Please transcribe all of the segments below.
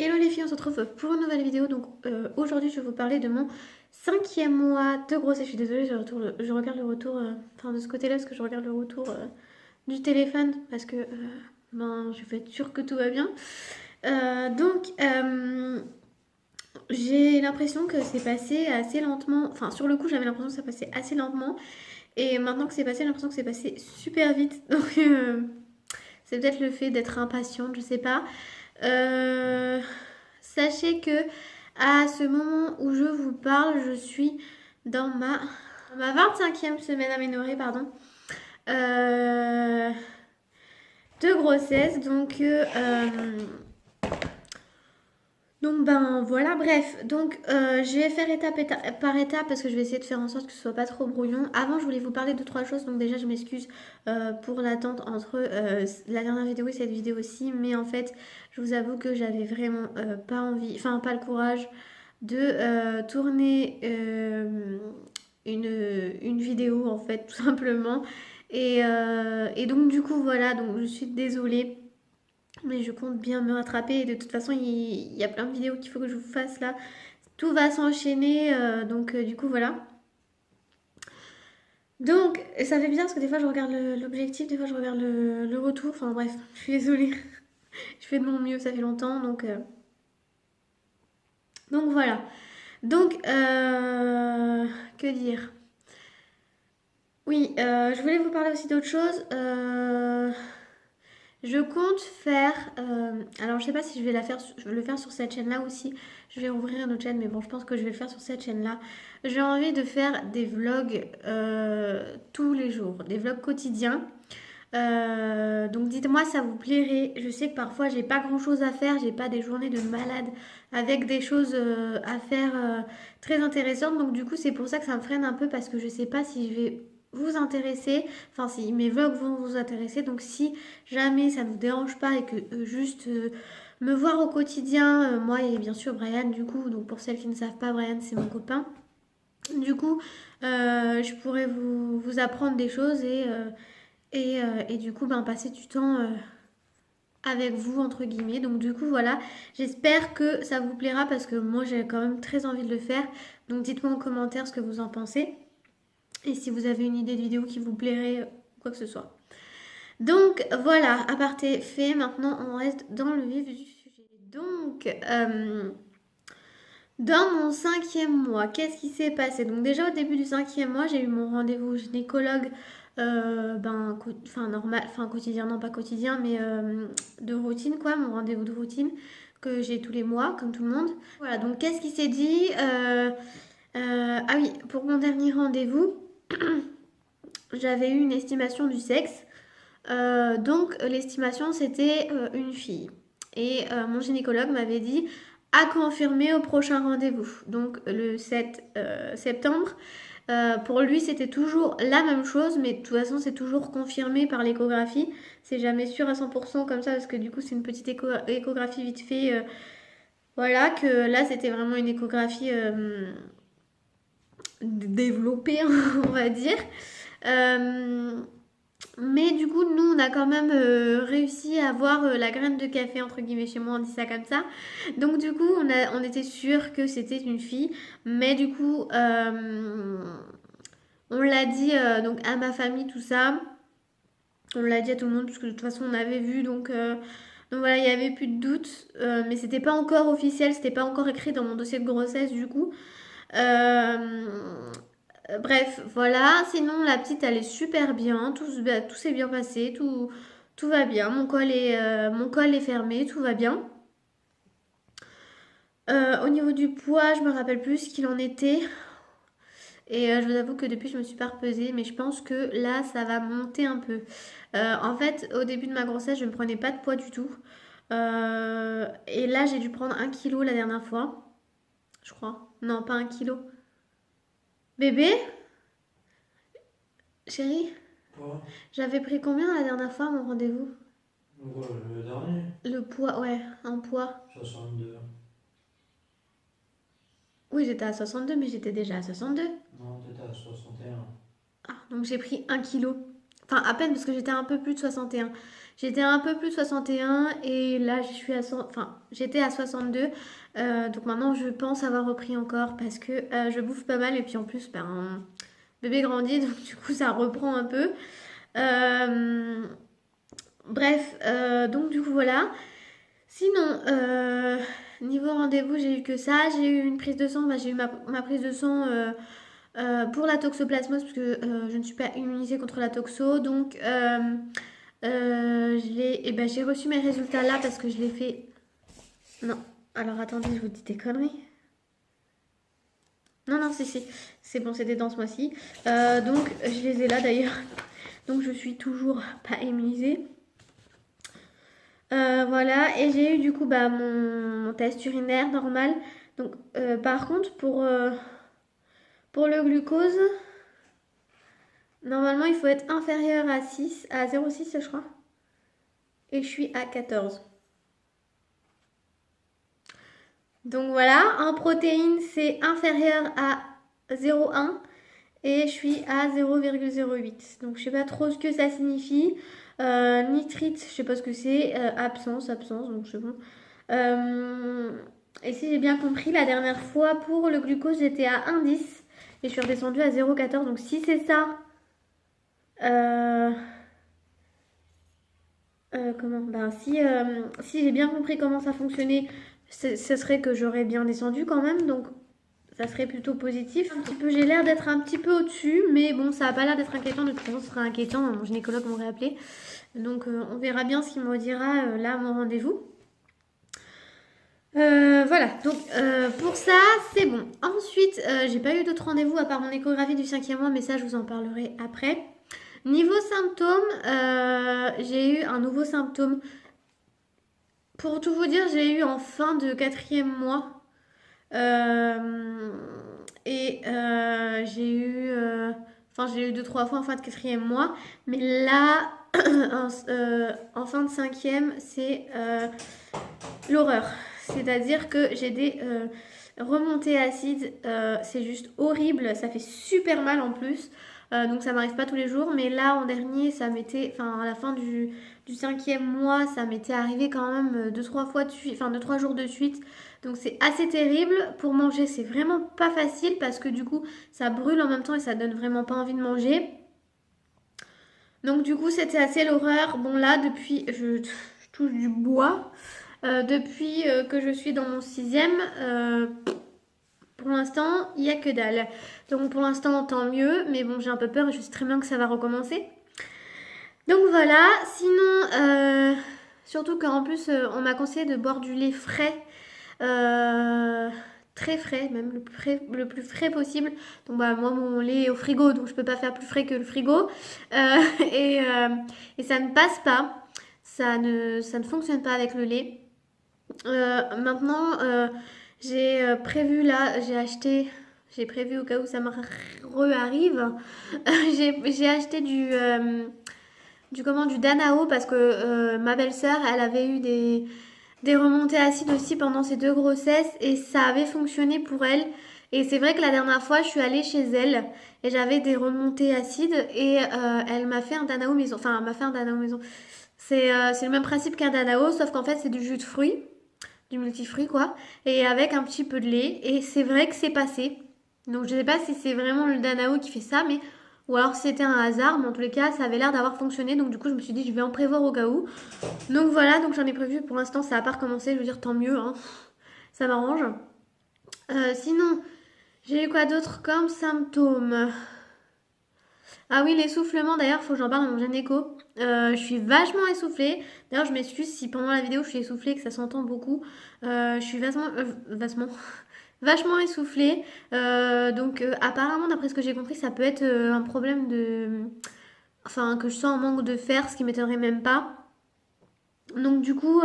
Hello les filles, on se retrouve pour une nouvelle vidéo. Donc aujourd'hui, je vais vous parler de mon 5e mois de grossesse. Je suis désolée, je regarde le retour, enfin de ce côté-là, parce que je regarde le retour du téléphone, parce que ben, je veux être sûre que tout va bien. Donc j'ai l'impression que c'est passé assez lentement. Enfin, sur le coup, j'avais l'impression que ça passait assez lentement. Et maintenant que c'est passé, j'ai l'impression que c'est passé super vite. Donc c'est peut-être le fait d'être impatiente, je sais pas. Euh, Sachez que à ce moment où je vous parle, je suis dans ma 25e semaine aménorrhée, pardon, euh, de grossesse. Donc ben voilà, bref. Donc je vais faire par étape parce que je vais essayer de faire en sorte que ce soit pas trop brouillon. Avant, je voulais vous parler de trois choses. Donc déjà, je m'excuse pour l'attente entre la dernière vidéo et cette vidéo aussi. Mais en fait, je vous avoue que j'avais vraiment pas envie, enfin pas le courage de tourner une vidéo en fait, tout simplement. Et donc du coup, voilà. Donc je suis désolée. Mais je compte bien me rattraper. Et de toute façon, il y a plein de vidéos qu'il faut que je vous fasse là. Tout va s'enchaîner. Donc, du coup, voilà. Donc, ça fait bizarre parce que des fois, je regarde l'objectif, des fois, je regarde le retour. Enfin, bref, je suis désolée. Je fais de mon mieux, ça fait longtemps. Donc voilà. Donc, que dire? Oui, je voulais vous parler aussi d'autre chose. Je compte faire. Alors, je sais pas si je vais je vais le faire sur cette chaîne-là aussi. Je vais ouvrir une autre chaîne, mais bon, je pense que je vais le faire sur cette chaîne-là. J'ai envie de faire des vlogs tous les jours, des vlogs quotidiens. Donc, dites-moi, ça vous plairait. Je sais que parfois, j'ai pas grand-chose à faire. J'ai pas des journées de malade avec des choses à faire très intéressantes. Donc, du coup, c'est pour ça que ça me freine un peu parce que je sais pas si je vais vous intéresser. Enfin, si mes vlogs vont vous intéresser. Donc, si jamais ça ne vous dérange pas et que juste me voir au quotidien, moi et bien sûr Brian du coup, donc pour celles qui ne savent pas, Brian c'est mon copain. Du coup, je pourrais vous apprendre des choses et du coup ben, passer du temps avec vous entre guillemets. Donc du coup voilà, j'espère que ça vous plaira parce que moi j'ai quand même très envie de le faire. Donc dites-moi en commentaire ce que vous en pensez et si vous avez une idée de vidéo qui vous plairait, quoi que ce soit. Donc voilà, aparté fait, maintenant on reste dans le vif du sujet. Dans mon 5e mois, qu'est-ce qui s'est passé? Donc déjà au début du 5e mois, j'ai eu mon rendez-vous gynécologue, enfin normal, enfin quotidien, non pas quotidien, mais de routine quoi, mon rendez-vous de routine que j'ai tous les mois, comme tout le monde. Voilà, donc qu'est-ce qui s'est dit? Ah oui, pour mon dernier rendez-vous, j'avais eu une estimation du sexe. Donc l'estimation c'était une fille. Et mon gynécologue m'avait dit à confirmer au prochain rendez-vous. Donc le 7 septembre. Pour lui c'était toujours la même chose, mais de toute façon c'est toujours confirmé par l'échographie. C'est jamais sûr à 100% comme ça parce que du coup c'est une petite échographie vite fait. Voilà que là c'était vraiment une échographie développée on va dire. Euh, Mais du coup, nous, on a quand même réussi à avoir la graine de café, entre guillemets, chez moi, on dit ça comme ça. Donc du coup, on était sûr que c'était une fille. Mais du coup, on l'a dit donc à ma famille, tout ça. On l'a dit à tout le monde, parce que de toute façon, on avait vu. Donc voilà, il n'y avait plus de doute. Mais c'était pas encore officiel, c'était pas encore écrit dans mon dossier de grossesse, du coup. Euh, Bref, voilà. Sinon, la petite, elle est super bien. Tout s'est bien passé. Tout va bien. Mon col est fermé. Tout va bien. Au niveau du poids, je me rappelle plus ce qu'il en était. Et je vous avoue que depuis, je me suis pas repesée. Mais je pense que là, ça va monter un peu. En fait, au début de ma grossesse, je ne prenais pas de poids du tout. Et là, j'ai dû prendre 1 kilo la dernière fois. Je crois. Non, pas 1 kilo. Bébé, chérie, Quoi? j'avais pris combien la dernière fois à mon rendez-vous? Le dernier? Le poids, ouais, un poids. 62. Oui, j'étais à 62, mais j'étais déjà à 62. Non, t'étais à 61. Ah, donc j'ai pris 1 kilo. Enfin, à peine parce que j'étais un peu plus de 61. J'étais un peu plus de 61 et là je suis à 100, enfin j'étais à 62. Donc maintenant je pense avoir repris encore parce que je bouffe pas mal et puis en plus ben bébé grandit donc du coup ça reprend un peu. Euh, Bref, donc du coup voilà. Sinon, niveau rendez-vous, j'ai eu que ça. J'ai eu une prise de sang. Bah, j'ai eu ma prise de sang pour la toxoplasmose parce que je ne suis pas immunisée contre la toxo. Donc, j'ai reçu mes résultats là parce que je l'ai fait. Non. Alors attendez, je vous dis des conneries. Non, non, si. C'est bon, c'était dans ce mois-ci. Donc, je les ai là d'ailleurs. Donc, je suis toujours pas immunisée. Voilà, et j'ai eu du coup bah, mon test urinaire normal. Donc, par contre, pour le glucose, normalement, il faut être inférieur à 6, à 0,6 je crois. Et je suis à 14. Donc voilà, en protéines, c'est inférieur à 0,1 et je suis à 0,08. Donc je sais pas trop ce que ça signifie. Nitrite, je sais pas ce que c'est. Absence, donc c'est bon. Et si j'ai bien compris, la dernière fois pour le glucose, j'étais à 1,10 et je suis redescendue à 0,14. Donc si c'est ça, euh, comment ben, si j'ai bien compris comment ça fonctionnait, ce serait que j'aurais bien descendu quand même. Donc ça serait plutôt positif. Un petit peu, j'ai l'air d'être un petit peu au-dessus, mais bon, ça n'a pas l'air d'être inquiétant. De toute façon, ce sera inquiétant. Mon gynécologue m'aurait appelé. Donc on verra bien ce qu'il me dira là à mon rendez-vous. Voilà, donc pour ça, c'est bon. Ensuite, j'ai pas eu d'autres rendez-vous à part mon échographie du 5e mois, mais ça, je vous en parlerai après. Niveau symptômes, j'ai eu un nouveau symptôme. Pour tout vous dire, j'ai eu en fin de 4e mois. Et j'ai eu 2-3 fois en fin de 4e mois. Mais là, en fin de 5e, c'est l'horreur. C'est-à-dire que j'ai des remontées acides. C'est juste horrible. Ça fait super mal en plus. Donc ça m'arrive pas tous les jours. Mais là, en dernier, ça m'était... Enfin, à la fin du 5e mois, ça m'était arrivé quand même 2-3 fois de suite. Enfin, 2-3 jours de suite. Donc c'est assez terrible. Pour manger, c'est vraiment pas facile parce que du coup, ça brûle en même temps et ça donne vraiment pas envie de manger. Donc du coup, c'était assez l'horreur. Bon là, depuis, je touche du bois. Depuis que je suis dans mon 6e, pour l'instant, il n'y a que dalle. Donc pour l'instant, tant mieux. Mais bon, j'ai un peu peur et je sais très bien que ça va recommencer. Donc voilà. Sinon, surtout qu'en plus, on m'a conseillé de boire du lait frais. Très frais, même le plus frais possible. Donc bah moi mon lait est au frigo, donc je peux pas faire plus frais que le frigo. Euh, et, euh, et ça ne passe pas. Ça ne fonctionne pas avec le lait. Maintenant, j'ai prévu au cas où ça me re-arrive. J'ai acheté du Danao parce que ma belle-sœur, elle avait eu des remontées acides aussi pendant ses 2 grossesses et ça avait fonctionné pour elle. Et c'est vrai que la dernière fois, je suis allée chez elle et j'avais des remontées acides et elle m'a fait un Danao maison. Enfin, elle m'a fait un Danao maison. C'est le même principe qu'un Danao, sauf qu'en fait, c'est du jus de fruits, du multifruit quoi, et avec un petit peu de lait. Et c'est vrai que c'est passé. Donc je sais pas si c'est vraiment le Danao qui fait ça, mais ou alors si c'était un hasard, mais en tous les cas, ça avait l'air d'avoir fonctionné. Donc du coup, je me suis dit, je vais en prévoir au cas où. Donc voilà, donc j'en ai prévu. Pour l'instant, ça n'a pas recommencé. Je veux dire, tant mieux, hein. Ça m'arrange. Sinon, j'ai eu quoi d'autre comme symptômes? Ah oui, l'essoufflement, d'ailleurs, faut que j'en parle à mon gynéco. Je suis vachement essoufflée. D'ailleurs, je m'excuse si pendant la vidéo je suis essoufflée et que ça s'entend beaucoup. Je suis vachement essoufflée. Donc, apparemment, d'après ce que j'ai compris, ça peut être un problème de. Enfin, que je sens un manque de fer, ce qui m'étonnerait même pas. Donc, faut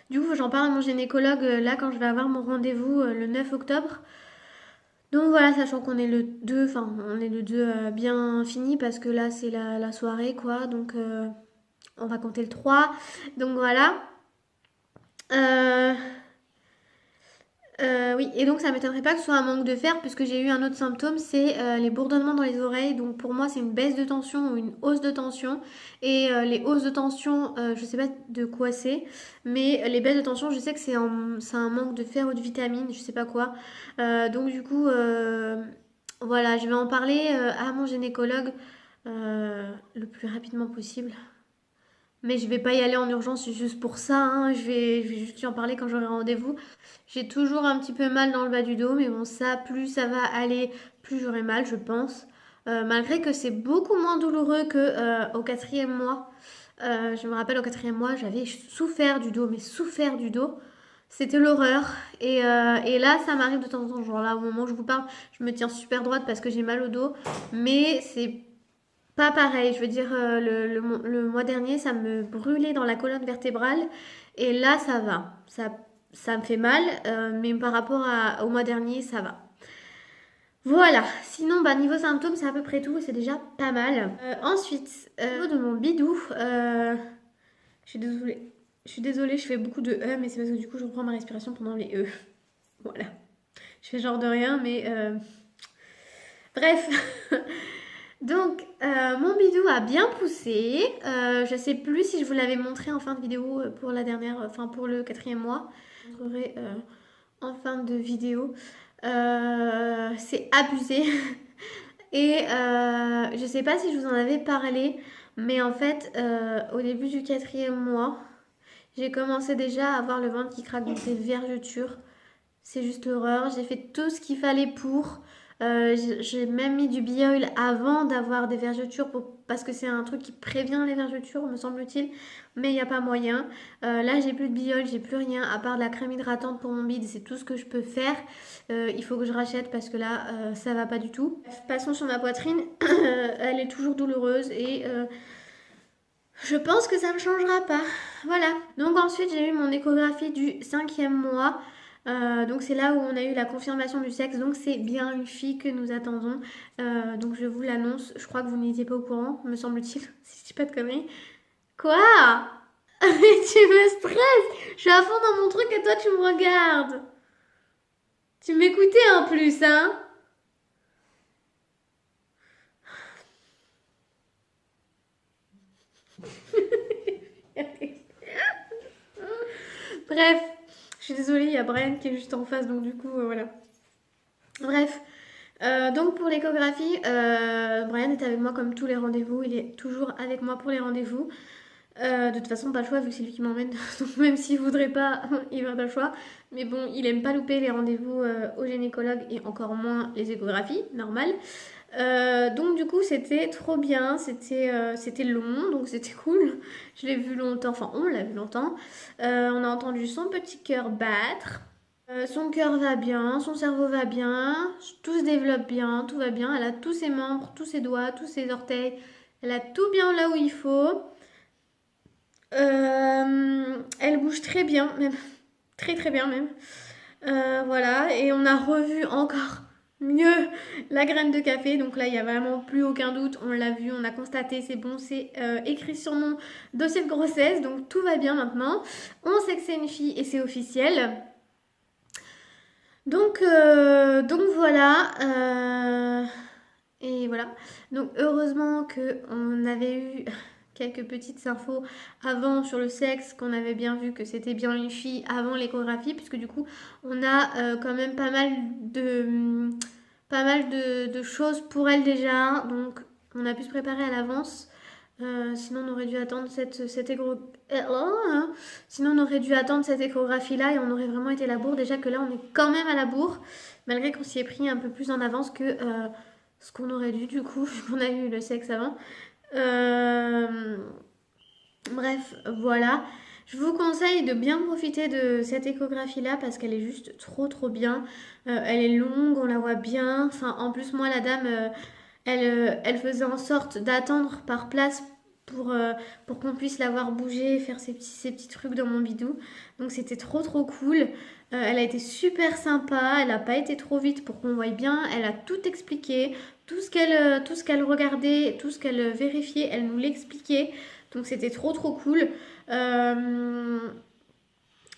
que j'en parle à mon gynécologue là quand je vais avoir mon rendez-vous le 9 octobre. Donc voilà, sachant qu'on est le 2, enfin on est le 2 bien fini parce que là c'est la soirée quoi, donc on va compter le 3. Donc voilà. Oui, et donc ça m'étonnerait pas que ce soit un manque de fer, puisque j'ai eu un autre symptôme, c'est les bourdonnements dans les oreilles. Donc pour moi, c'est une baisse de tension ou une hausse de tension. Et les hausses de tension, je sais pas de quoi c'est, mais les baisses de tension, je sais que c'est un manque de fer ou de vitamines, je sais pas quoi. Donc du coup, voilà, je vais en parler à mon gynécologue le plus rapidement possible. Mais je vais pas y aller en urgence juste pour ça, hein. Je vais juste y en parler quand j'aurai rendez-vous. J'ai toujours un petit peu mal dans le bas du dos, mais bon, ça, plus ça va aller, plus j'aurai mal, je pense. Malgré que c'est beaucoup moins douloureux que au quatrième mois. Je me rappelle, au quatrième mois, j'avais souffert du dos, mais souffert du dos. C'était l'horreur. Et là, ça m'arrive de temps en temps. Genre là, au moment où je vous parle, je me tiens super droite parce que j'ai mal au dos. Mais c'est pas pareil, je veux dire, le mois dernier, ça me brûlait dans la colonne vertébrale. Et là, ça va. Ça me fait mal, mais par rapport au mois dernier, ça va. Voilà. Sinon, bah, niveau symptômes, c'est à peu près tout. C'est déjà pas mal. Ensuite, au niveau de mon bidou, je suis désolée. Je suis désolée, je fais beaucoup de E, mais c'est parce que du coup, je reprends ma respiration pendant les E. Voilà. Je fais genre de rien, mais bref. Donc, mon bidou a bien poussé. Je sais plus si je vous l'avais montré en fin de vidéo pour la dernière, enfin pour le quatrième mois. Je vous montrerai en fin de vidéo. C'est abusé. Et je sais pas si je vous en avais parlé, mais en fait, au début du quatrième mois, j'ai commencé déjà à avoir le ventre qui craque, donc des vergetures. C'est juste l'horreur. J'ai fait tout ce qu'il fallait pour. J'ai même mis du bioil avant d'avoir des vergetures parce que c'est un truc qui prévient les vergetures, me semble-t-il. Mais il n'y a pas moyen. Là, j'ai plus de bioil, j'ai plus rien à part de la crème hydratante pour mon bide. C'est tout ce que je peux faire. Il faut que je rachète parce que là, ça va pas du tout. Passons sur ma poitrine. Elle est toujours douloureuse et je pense que ça ne changera pas. Voilà. Donc ensuite, j'ai eu mon échographie du cinquième mois. Donc c'est là où on a eu la confirmation du sexe. Donc c'est bien une fille que nous attendons. Donc je vous l'annonce. Je crois que vous n'étiez pas au courant, me semble-t-il. Si je dis pas de conneries. Quoi? Mais tu me stresses. Je suis à fond dans mon truc et toi tu me regardes. Tu m'écoutais en plus, hein? Bref, je suis désolée, il y a Brian qui est juste en face, donc du coup, voilà. Bref, donc pour l'échographie, Brian est avec moi comme tous les rendez-vous, il est toujours avec moi pour les rendez-vous. De toute façon, pas le choix vu que c'est lui qui m'emmène, donc même s'il voudrait pas, il n'aurait pas le choix. Mais bon, il aime pas louper les rendez-vous au gynécologue et encore moins les échographies, normal. Donc du coup c'était trop bien, c'était long donc c'était cool, je l'ai vu longtemps, enfin on l'a vu longtemps. On a entendu son petit cœur battre. Son cœur va bien, son cerveau va bien, tout se développe bien, tout va bien, elle a tous ses membres, tous ses doigts, tous ses orteils, elle a tout bien là où il faut. Elle bouge très bien, même très très bien même. Voilà, et on a revu encore mieux la graine de café. Donc là, il n'y a vraiment plus aucun doute. On l'a vu, on a constaté, c'est bon, c'est écrit sur mon dossier de grossesse. Donc tout va bien maintenant. On sait que c'est une fille et c'est officiel. Donc voilà. Et voilà. Donc heureusement qu'on avait eu quelques petites infos avant sur le sexe, qu'on avait bien vu que c'était bien une fille avant l'échographie, puisque du coup on a quand même pas mal de choses pour elle déjà, donc on a pu se préparer à l'avance. Sinon on aurait dû attendre sinon on aurait dû attendre cette échographie là et on aurait vraiment été à la bourre. Déjà que là on est quand même à la bourre, malgré qu'on s'y est pris un peu plus en avance que ce qu'on aurait dû du coup, vu qu'on a eu le sexe avant. Bref, voilà. Je vous conseille de bien profiter de cette échographie là parce qu'elle est juste trop trop bien. Elle est longue, on la voit bien. Enfin, en plus, moi, la dame, elle faisait en sorte d'attendre par place pour qu'on puisse la voir bouger, faire ses petits trucs dans mon bidou. Donc c'était trop trop cool. Elle a été super sympa, elle n'a pas été trop vite pour qu'on voie bien. Elle a tout expliqué, tout ce qu'elle regardait, tout ce qu'elle vérifiait, elle nous l'expliquait. Donc c'était trop trop cool. On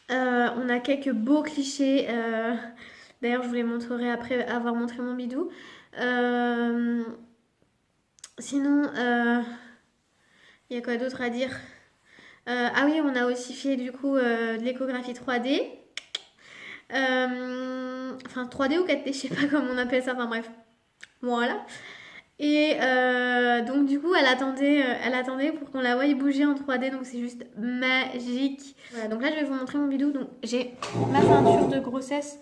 a quelques beaux clichés D'ailleurs, je vous les montrerai après avoir montré mon bidou. Sinon, il y a quoi d'autre à dire? Ah oui, on a aussi fait du coup de l'échographie 3D. Enfin, 3D ou 4D, je sais pas comment on appelle ça, enfin bref. Voilà. Et donc du coup, elle attendait pour qu'on la voie bouger en 3D, donc c'est juste magique. Voilà, donc là je vais vous montrer mon bidou. Donc j'ai ma ceinture de grossesse,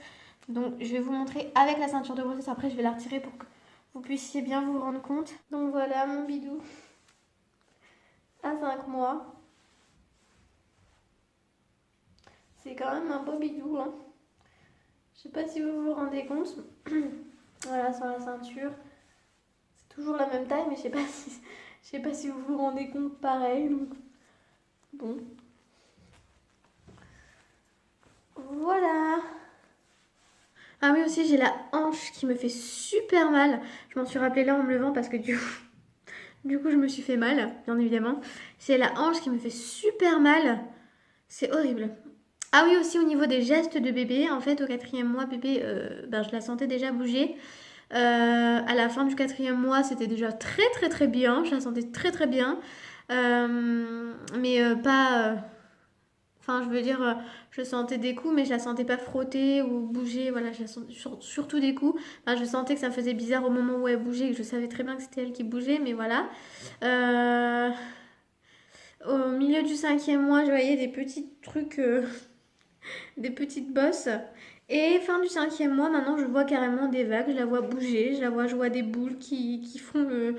donc je vais vous montrer avec la ceinture de grossesse. Après, je vais la retirer pour que vous puissiez bien vous rendre compte. Donc voilà mon bidou à 5 mois. C'est quand même un beau bidou, hein. Je sais pas si vous vous rendez compte. Voilà, sur la ceinture. C'est toujours la même taille, mais je sais pas si vous vous rendez compte pareil. Donc, bon. Voilà. Ah oui, aussi, j'ai la hanche qui me fait super mal. Je m'en suis rappelé là en me levant parce que du coup, je me suis fait mal, bien évidemment. J'ai la hanche qui me fait super mal. C'est horrible. Ah oui, aussi au niveau des gestes de bébé, en fait, au 4e mois, bébé, je la sentais déjà bouger. À la fin du 4e mois, c'était déjà très très très bien. Je la sentais très très bien. Mais pas. Enfin, je veux dire, je sentais des coups, mais je la sentais pas frotter ou bouger. Voilà, je la sentais surtout des coups. Enfin, je sentais que ça me faisait bizarre au moment où elle bougeait, que je savais très bien que c'était elle qui bougeait, mais voilà. Au milieu du 5e mois, je voyais des petits trucs, des petites bosses. Et fin du 5e mois, maintenant, je vois carrément des vagues. Je la vois bouger, je vois des boules qui font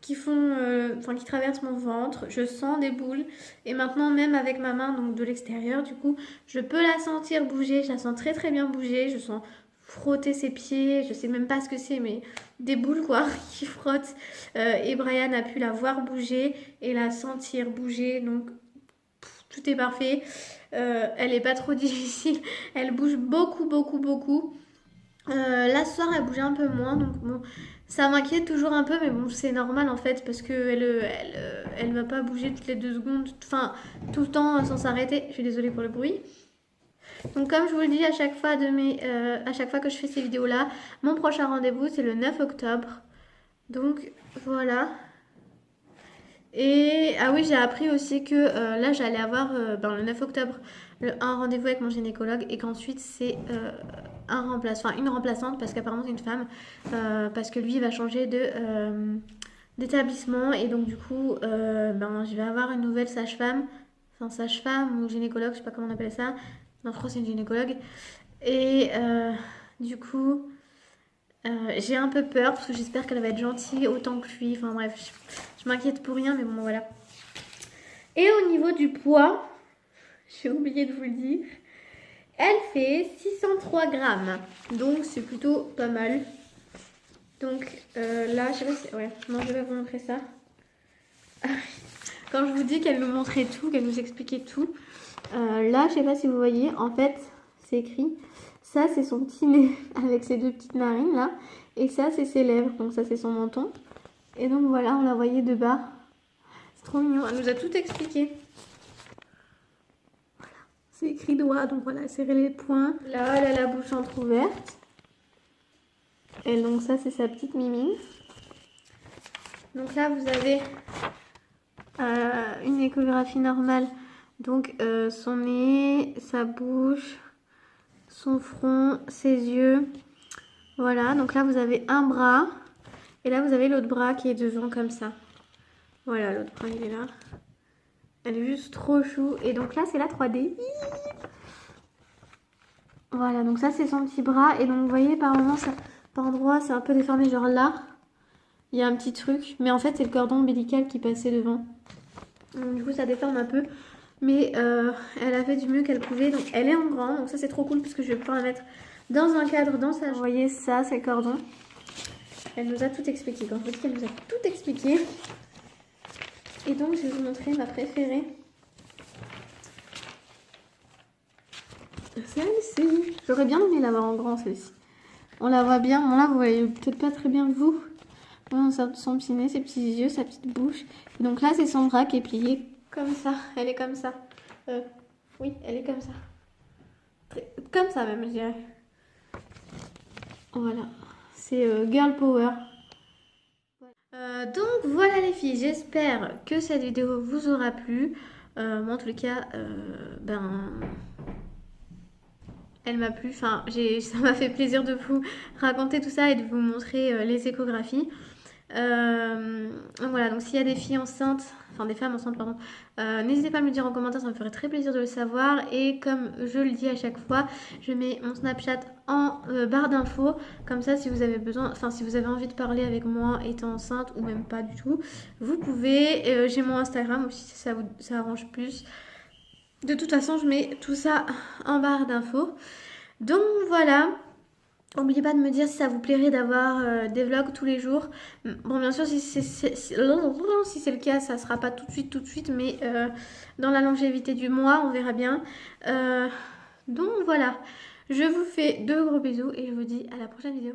qui traversent mon ventre. Je sens des boules. Et maintenant, même avec ma main, donc de l'extérieur, du coup, je peux la sentir bouger. Je la sens très très bien bouger. Je sens frotter ses pieds. Je sais même pas ce que c'est, mais des boules quoi, qui frottent. Et Brian a pu la voir bouger et la sentir bouger. Donc, tout est parfait. Elle est pas trop difficile. Elle bouge beaucoup, beaucoup, beaucoup. Là ce soir elle bougeait un peu moins, donc bon, ça m'inquiète toujours un peu, mais bon c'est normal en fait parce que elle va pas bouger toutes les 2 secondes, enfin tout le temps sans s'arrêter. Je suis désolée pour le bruit. Donc comme je vous le dis à chaque fois à chaque fois que je fais ces vidéos là, mon prochain rendez-vous c'est le 9 octobre. Donc voilà. Et ah oui, j'ai appris aussi que là j'allais avoir le 9 octobre un rendez-vous avec mon gynécologue et qu'ensuite c'est une remplaçante parce qu'apparemment c'est une femme parce que lui il va changer d'établissement et donc du coup je vais avoir une nouvelle sage-femme, enfin sage-femme ou gynécologue, je sais pas comment on appelle ça. Non, je crois que c'est une gynécologue. Et du coup j'ai un peu peur parce que j'espère qu'elle va être gentille autant que lui. Enfin bref, je m'inquiète pour rien, mais bon voilà. Et au niveau du poids, j'ai oublié de vous le dire, elle fait 603 grammes. Donc c'est plutôt pas mal. Donc là, je sais pas si... Ouais, non, je vais vous montrer ça. Quand je vous dis qu'elle nous montrait tout, qu'elle nous expliquait tout, là, je sais pas si vous voyez, en fait, c'est écrit... Ça, c'est son petit nez avec ses 2 petites narines là. Et ça, c'est ses lèvres. Donc ça, c'est son menton. Et donc voilà, on la voyait de bas. C'est trop mignon. Elle nous a tout expliqué. Voilà. C'est écrit doigt. Donc voilà, serrer les poings. Là, elle a la bouche entrouverte. Et donc ça, c'est sa petite mimine. Donc là, vous avez une échographie normale. Donc son nez, sa bouche... son front, ses yeux. Voilà, donc là vous avez un bras. Et là vous avez l'autre bras qui est devant comme ça. Voilà, l'autre bras il est là. Elle est juste trop chou. Et donc là c'est la 3D. Voilà, donc ça c'est son petit bras. Et donc vous voyez par moment, par endroit c'est un peu déformé. Genre là, il y a un petit truc. Mais en fait c'est le cordon ombilical qui passait devant. Donc, du coup ça déforme un peu. Mais elle a fait du mieux qu'elle pouvait. Donc elle est en grand. Donc ça c'est trop cool parce que je vais pouvoir la mettre dans un cadre dans sa... Vous voyez ça, c'est le cordon. Elle nous a tout expliqué. Quand je vous dis qu'elle nous a tout expliqué. Et donc je vais vous montrer ma préférée. Celle-ci. J'aurais bien aimé l'avoir en grand celle-ci. On la voit bien. Bon là vous voyez peut-être pas très bien vous. Bon, son petit nez, ses petits yeux, sa petite bouche. Et donc là c'est son bras qui est plié. Comme ça, elle est comme ça. Oui, elle est comme ça. Comme ça même, je dirais. Voilà, c'est Girl Power. Donc voilà les filles, j'espère que cette vidéo vous aura plu. Moi en tous les cas, elle m'a plu. Enfin, ça m'a fait plaisir de vous raconter tout ça et de vous montrer les échographies. Donc voilà, donc s'il y a des filles enceintes, enfin des femmes enceintes, pardon, n'hésitez pas à me le dire en commentaire, ça me ferait très plaisir de le savoir. Et comme je le dis à chaque fois, je mets mon Snapchat en barre d'infos, comme ça si vous avez besoin, enfin si vous avez envie de parler avec moi étant enceinte ou même pas du tout, vous pouvez. J'ai mon Instagram aussi si ça arrange plus. De toute façon, je mets tout ça en barre d'infos. Donc voilà. N'oubliez pas de me dire si ça vous plairait d'avoir des vlogs tous les jours. Bon, bien sûr, si c'est le cas, ça sera pas tout de suite, mais dans la longévité du mois, on verra bien. Donc voilà, je vous fais de gros bisous et je vous dis à la prochaine vidéo.